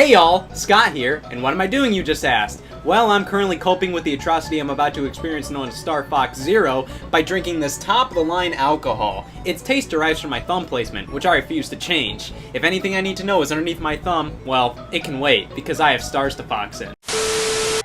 Hey y'all, Scott here, and what am I doing, you just asked? Well, I'm currently coping with the atrocity I'm about to experience known as Star Fox Zero by drinking this top-of-the-line alcohol. Its taste derives from my thumb placement, which I refuse to change. If anything I need to know is underneath my thumb, well, it can wait, because I have stars to fox in.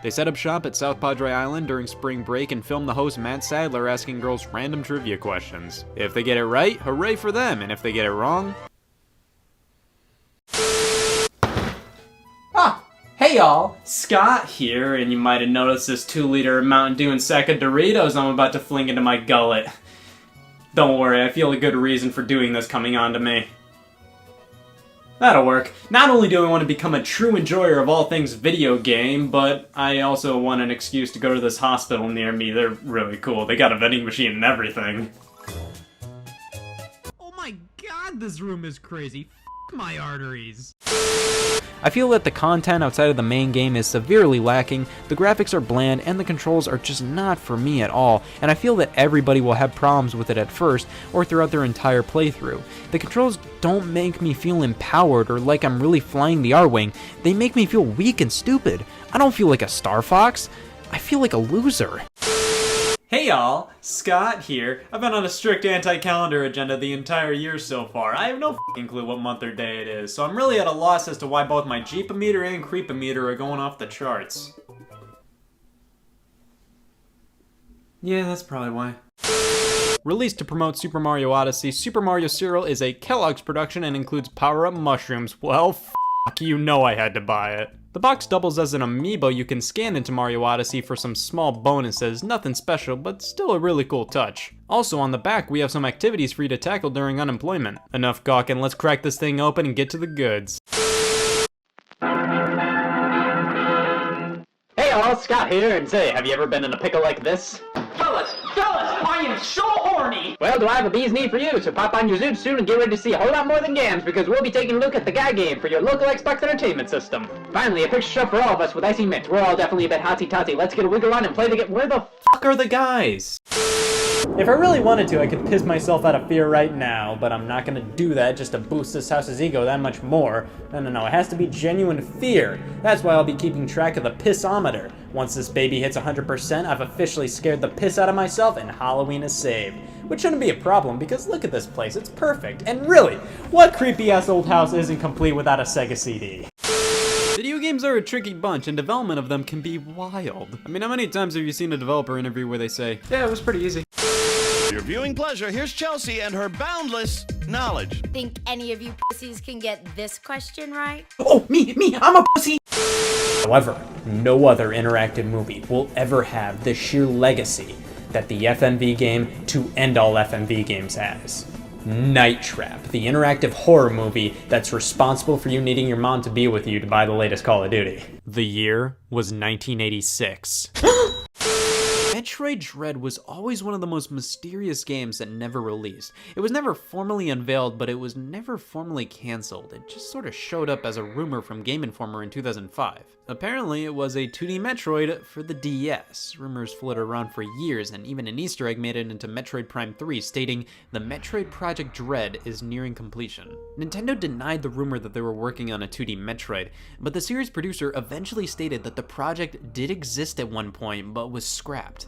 They set up shop at South Padre Island during spring break and filmed the host Matt Sadler asking girls random trivia questions. If they get it right, hooray for them, and if they get it wrong... Hey y'all, Scott here, and you might have noticed this 2-liter Mountain Dew and sack of Doritos I'm about to fling into my gullet. Don't worry, I feel a good reason for doing this coming on to me. That'll work. Not only do I want to become a true enjoyer of all things video game, but I also want an excuse to go to this hospital near me. They're really cool. They got a vending machine and everything. Oh my god, this room is crazy. F my arteries. I feel that the content outside of the main game is severely lacking, the graphics are bland, and the controls are just not for me at all, and I feel that everybody will have problems with it at first, or throughout their entire playthrough. The controls don't make me feel empowered or like I'm really flying the R-Wing, they make me feel weak and stupid. I don't feel like a Star Fox, I feel like a loser. Hey y'all, Scott here. I've been on a strict anti-calendar agenda the entire year so far. I have no f***ing clue what month or day it is, so I'm really at a loss as to why both my Jeepometer and Creepometer are going off the charts. Yeah, that's probably why. Released to promote Super Mario Odyssey, Super Mario Cereal is a Kellogg's production and includes power-up mushrooms. Well, f***, you know I had to buy it. The box doubles as an amiibo you can scan into Mario Odyssey for some small bonuses, nothing special, but still a really cool touch. Also on the back, we have some activities for you to tackle during unemployment. Enough gawking, let's crack this thing open and get to the goods. Hey all, Scott here, and say, have you ever been in a pickle like this? Fellas, I am so horny! Well, do I have a bee's knee for you, so pop on your Zoom soon and get ready to see a whole lot more than games, because we'll be taking a look at the guy game for your local Xbox entertainment system. Finally, a picture show for all of us with icy mitts. We're all definitely a bit hotsy-totsy. Let's get a wiggle on and play the game. Where the fuck are the guys? If I really wanted to, I could piss myself out of fear right now, but I'm not gonna do that just to boost this house's ego that much more. No, it has to be genuine fear. That's why I'll be keeping track of the pissometer. Once this baby hits 100%, I've officially scared the piss out of myself and Halloween is saved. Which shouldn't be a problem, because look at this place, it's perfect. And really, what creepy-ass old house isn't complete without a Sega CD? Video games are a tricky bunch, and development of them can be wild. I mean, how many times have you seen a developer interview where they say, yeah, it was pretty easy? For your viewing pleasure, here's Chelsea and her boundless knowledge. Think any of you pussies can get this question right? Oh, me, I'm a pussy! However, no other interactive movie will ever have the sheer legacy that the FMV game to end all FMV games has. Night Trap, the interactive horror movie that's responsible for you needing your mom to be with you to buy the latest Call of Duty. The year was 1986. Metroid Dread was always one of the most mysterious games that never released. It was never formally unveiled, but it was never formally cancelled. It just sort of showed up as a rumor from Game Informer in 2005. Apparently, it was a 2D Metroid for the DS. Rumors floated around for years, and even an Easter egg made it into Metroid Prime 3, stating, "The Metroid Project Dread is nearing completion." Nintendo denied the rumor that they were working on a 2D Metroid, but the series producer eventually stated that the project did exist at one point, but was scrapped.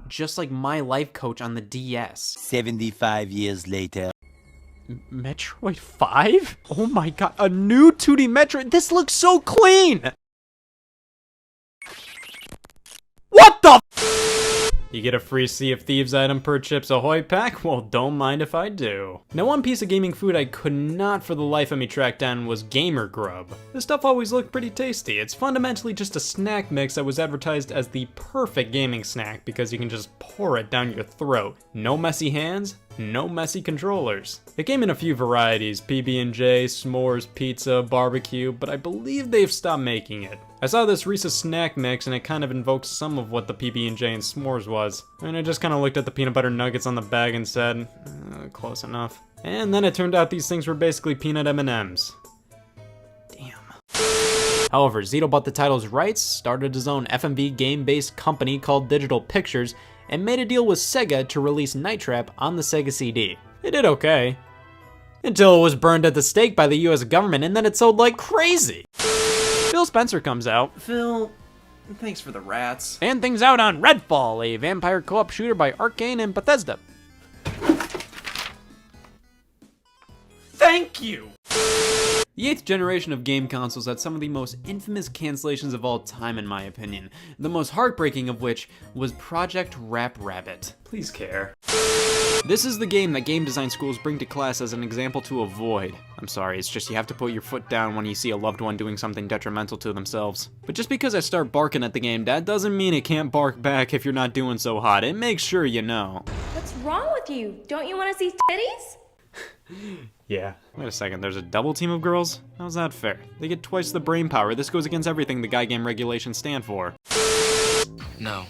Just like my life coach on the DS. 75 years later. Metroid 5? Oh my god, a new 2D Metroid? This looks so clean! What the f? You get a free Sea of Thieves item per Chips Ahoy pack? Well, don't mind if I do. Now, one piece of gaming food I could not for the life of me track down was Gamer Grub. This stuff always looked pretty tasty. It's fundamentally just a snack mix that was advertised as the perfect gaming snack because you can just pour it down your throat. No messy hands, no messy controllers. It came in a few varieties, PB&J, s'mores, pizza, barbecue, but I believe they've stopped making it. I saw this Reese's snack mix and it kind of invoked some of what the PB&J and s'mores was. And I just kind of looked at the peanut butter nuggets on the bag and said, close enough. And then it turned out these things were basically peanut M&Ms. Damn. However, Zito bought the title's rights, started his own FMV game-based company called Digital Pictures, and made a deal with Sega to release Night Trap on the Sega CD. It did okay. Until it was burned at the stake by the US government, and then it sold like crazy. Phil Spencer comes out. Phil, thanks for the rats. And things out on Redfall, a vampire co-op shooter by Arcane and Bethesda. Thank you! The 8th generation of game consoles had some of the most infamous cancellations of all time in my opinion, the most heartbreaking of which was Project Rap Rabbit. Please care. This is the game that game design schools bring to class as an example to avoid. I'm sorry, it's just you have to put your foot down when you see a loved one doing something detrimental to themselves. But just because I start barking at the game, that doesn't mean it can't bark back if you're not doing so hot. It makes sure you know. What's wrong with you? Don't you want to see titties? Yeah. Wait a second, there's a double team of girls? How's that fair? They get twice the brain power. This goes against everything the guy game regulations stand for. No,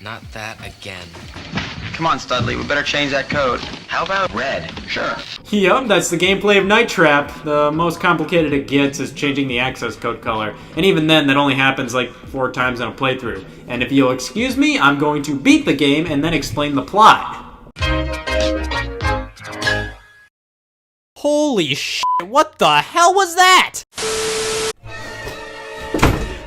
not that again. Come on, Studley, we better change that code. How about red? Sure. Yup, that's the gameplay of Night Trap. The most complicated it gets is changing the access code color. And even then, that only happens like 4 times in a playthrough. And if you'll excuse me, I'm going to beat the game and then explain the plot. Holy shit, what the hell was that?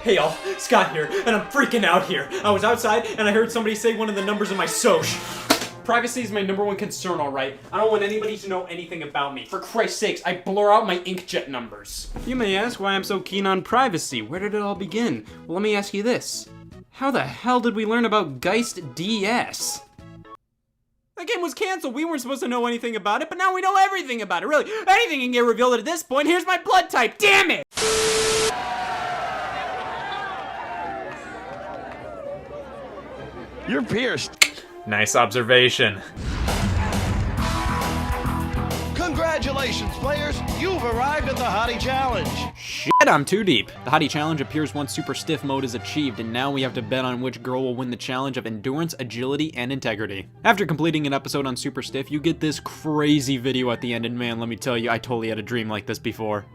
Hey y'all, Scott here, and I'm freaking out here. I was outside and I heard somebody say one of the numbers of my soch. Privacy is my #1 concern, alright? I don't want anybody to know anything about me. For Christ's sakes, I blur out my inkjet numbers. You may ask why I'm so keen on privacy. Where did it all begin? Well, let me ask you this. How the hell did we learn about Geist DS? That game was canceled. We weren't supposed to know anything about it, but now we know everything about it. Really, anything can get revealed at this point. Here's my blood type. Damn it! You're pierced. Nice observation. Congratulations, players. You've arrived at the Hottie Challenge. Shit, I'm too deep. The Hottie Challenge appears once Super Stiff mode is achieved, and now we have to bet on which girl will win the challenge of endurance, agility, and integrity. After completing an episode on Super Stiff, you get this crazy video at the end, and man, let me tell you, I totally had a dream like this before.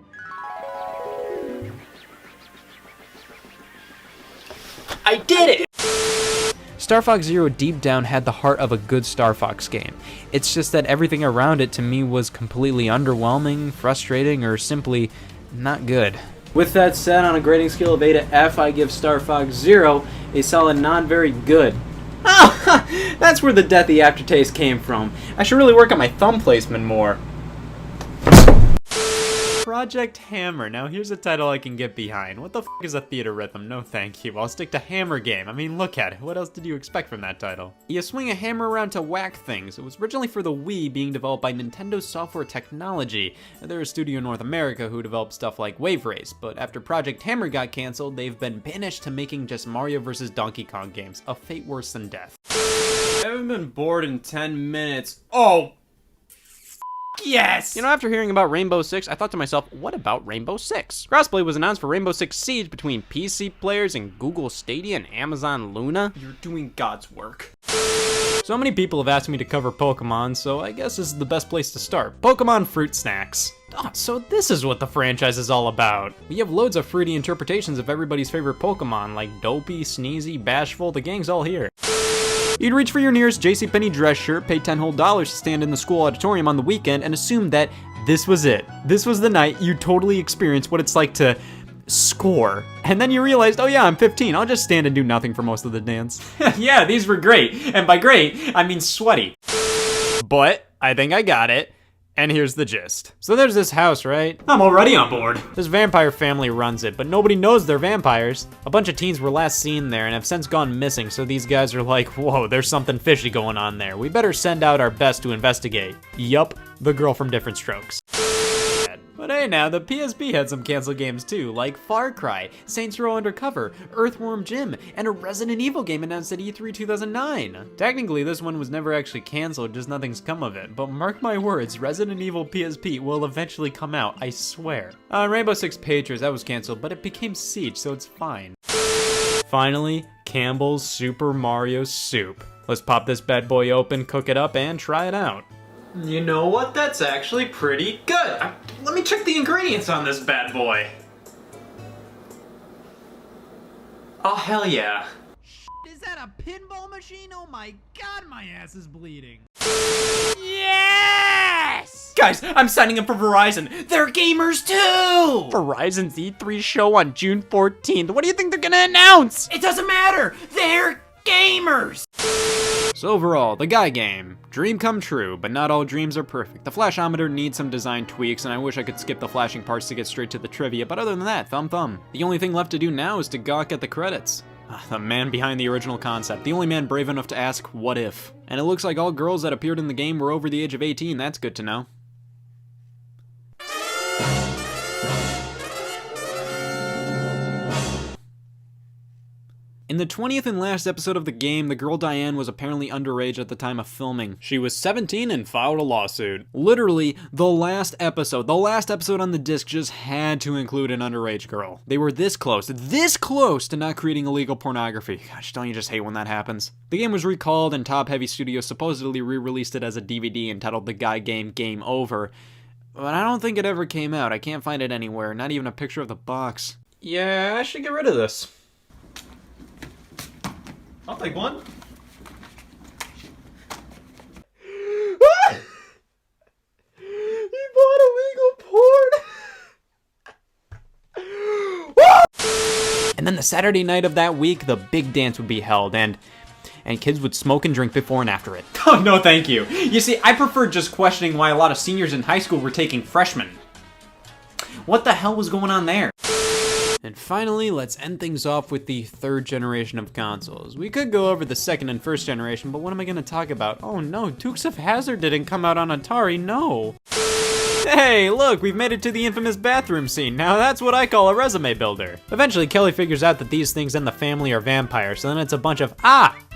I did it! Star Fox Zero deep down had the heart of a good Star Fox game. It's just that everything around it to me was completely underwhelming, frustrating, or simply not good. With that said, on a grading scale of A to F, I give Star Fox Zero a solid not very good. Ah, that's where the deathy aftertaste came from. I should really work on my thumb placement more. Project Hammer. Now here's a title I can get behind. What the f is a theater rhythm? No thank you. I'll stick to Hammer Game. I mean, look at it. What else did you expect from that title? You swing a hammer around to whack things. It was originally for the Wii, being developed by Nintendo Software Technology. They're a studio in North America who developed stuff like Wave Race, but after Project Hammer got canceled, they've been banished to making just Mario vs. Donkey Kong games. A fate worse than death. I haven't been bored in 10 minutes. Oh! Yes! You know, after hearing about Rainbow Six, I thought to myself, what about Rainbow Six? Crossplay was announced for Rainbow Six Siege between PC players and Google Stadia and Amazon Luna. You're doing God's work. So many people have asked me to cover Pokemon, so I guess this is the best place to start. Pokemon Fruit Snacks. Oh, so this is what the franchise is all about. We have loads of fruity interpretations of everybody's favorite Pokemon, like Dopey, Sneezy, Bashful, the gang's all here. You'd reach for your nearest JCPenney dress shirt, pay $10 whole to stand in the school auditorium on the weekend, and assume that this was it. This was the night you totally experienced what it's like to score. And then you realized, oh yeah, I'm 15, I'll just stand and do nothing for most of the dance. Yeah, these were great. And by great, I mean sweaty. But I think I got it. And here's the gist. So there's this house, right? I'm already on board. This vampire family runs it, but nobody knows they're vampires. A bunch of teens were last seen there and have since gone missing, so these guys are like, whoa, there's something fishy going on there. We better send out our best to investigate. Yup, the girl from Different Strokes. But hey now, the PSP had some canceled games too, like Far Cry, Saints Row Undercover, Earthworm Jim, and a Resident Evil game announced at E3 2009. Technically, this one was never actually canceled, just nothing's come of it, but mark my words, Resident Evil PSP will eventually come out, I swear. Rainbow Six Patriots, that was canceled, but it became Siege, so it's fine. Finally, Campbell's Super Mario Soup. Let's pop this bad boy open, cook it up, and try it out. You know what? That's actually pretty good. Let me check the ingredients on this bad boy. Oh, hell yeah. Is that a pinball machine? Oh my god, my ass is bleeding. Yes! Yes! Guys, I'm signing up for Verizon. They're gamers too! Verizon's E3 show on June 14th. What do you think they're gonna announce? It doesn't matter! They're gamers! So overall, the Guy game. Dream come true, but not all dreams are perfect. The flashometer needs some design tweaks, and I wish I could skip the flashing parts to get straight to the trivia, but other than that, thumb. The only thing left to do now is to gawk at the credits. The man behind the original concept, the only man brave enough to ask, what if? And it looks like all girls that appeared in the game were over the age of 18, that's good to know. In the 20th and last episode of the game, the girl Diane was apparently underage at the time of filming. She was 17 and filed a lawsuit. Literally, the last episode on the disc just had to include an underage girl. They were this close to not creating illegal pornography. Gosh, don't you just hate when that happens? The game was recalled and Top Heavy Studios supposedly re-released it as a DVD entitled The Guy Game Game Over. But I don't think it ever came out. I can't find it anywhere, not even a picture of the box. Yeah, I should get rid of this. I'll take one. He bought illegal porn. And then the Saturday night of that week, the big dance would be held, and kids would smoke and drink before and after it. Oh, no thank you. You see, I prefer just questioning why a lot of seniors in high school were taking freshmen. What the hell was going on there? And finally, let's end things off with the third generation of consoles. We could go over the second and first generation, but what am I going to talk about? Oh no, Dukes of Hazzard didn't come out on Atari, no. Hey, look, we've made it to the infamous bathroom scene. Now that's what I call a resume builder. Eventually, Kelly figures out that these things in the family are vampires, so then it's a bunch of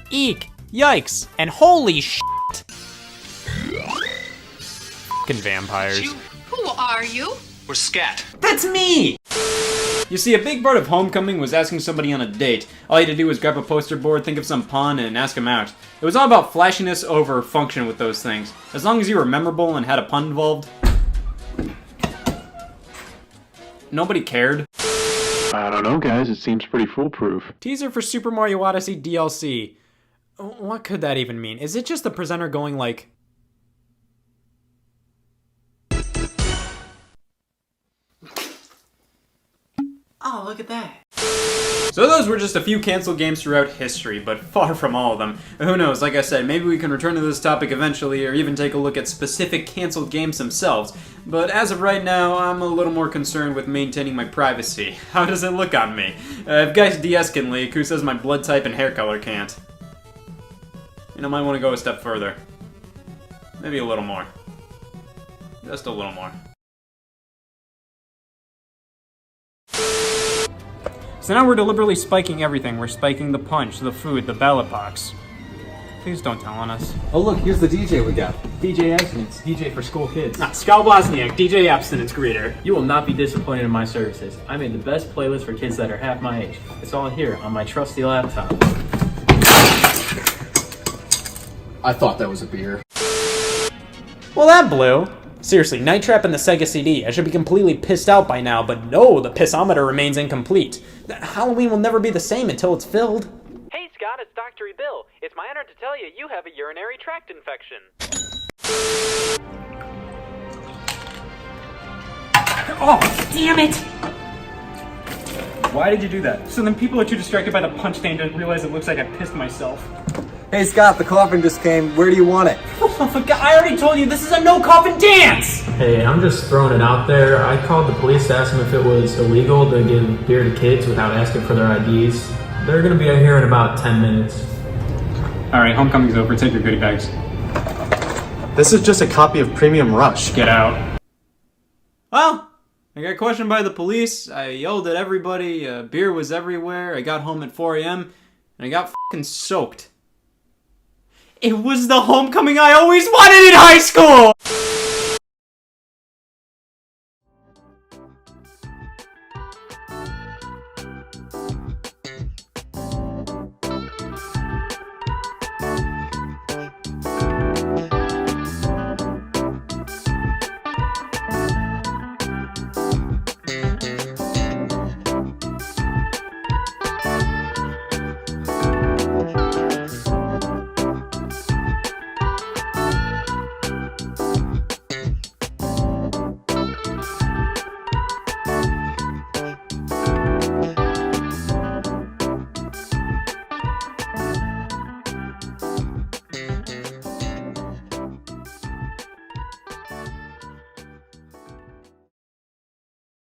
eek, yikes, and holy shit. Fucking vampires. Who are you? We're scat. That's me! You see, a big part of Homecoming was asking somebody on a date. All you had to do was grab a poster board, think of some pun, and ask them out. It was all about flashiness over function with those things. As long as you were memorable and had a pun involved, nobody cared. I don't know, guys. It seems pretty foolproof. Teaser for Super Mario Odyssey DLC. What could that even mean? Is it just the presenter going like... Oh, look at that. So those were just a few canceled games throughout history, but far from all of them. Who knows, like I said, maybe we can return to this topic eventually, or even take a look at specific canceled games themselves. But as of right now, I'm a little more concerned with maintaining my privacy. How does it look on me? If Guy's DS can leak, who says my blood type and hair color can't? You know, I might want to go a step further. Maybe a little more. Just a little more. So now we're deliberately spiking everything. We're spiking the punch, the food, the ballot box. Please don't tell on us. Oh look, here's the DJ we got. DJ Abstinence, DJ for school kids. Skal Bosniak, DJ Abstinence greeter. You will not be disappointed in my services. I made the best playlist for kids that are half my age. It's all here on my trusty laptop. I thought that was a beer. Well, that blew. Seriously, Night Trap and the Sega CD. I should be completely pissed out by now, but no, the pissometer remains incomplete. Halloween will never be the same until it's filled. Hey Scott, it's Dr. Bill. It's my honor to tell you you have a urinary tract infection. Oh, damn it! Why did you do that? So then people are too distracted by the punch stain to realize it looks like I pissed myself. Hey Scott, the coffin just came. Where do you want it? Oh, God, I already told you this is a no coffin dance! Hey, I'm just throwing it out there. I called the police to ask them if it was illegal to give beer to kids without asking for their IDs. They're gonna be out here in about 10 minutes. Alright, homecoming's over. Take your goodie bags. This is just a copy of Premium Rush. Get out. Well, I got questioned by the police. I yelled at everybody. Beer was everywhere. I got home at 4 a.m. and I got f***ing soaked. It was the homecoming I always wanted in high school!